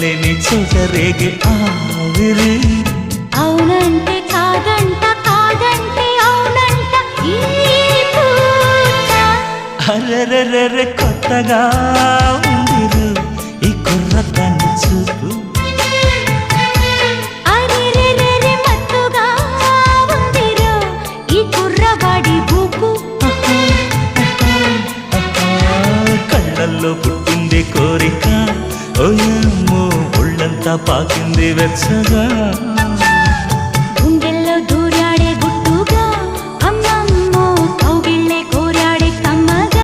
ఎక్కలేని చోట రేగే ఆవిరి. అవునంటే కాదంట, కాదంటే అవునంట ఈ పూట. అరెరెరెరె కొత్తగా ఉందిరు ఈ కుర్రదాన్ని చూపు. అరెరెరెరె మత్తుగా ఉందిరో ఈ కుర్రవాడి బూపు. కళ్ళల్లో పుట్టింది కోరిక, ఓయమ్మో ఒళ్ళంతా పాకింది వెచ్చగా.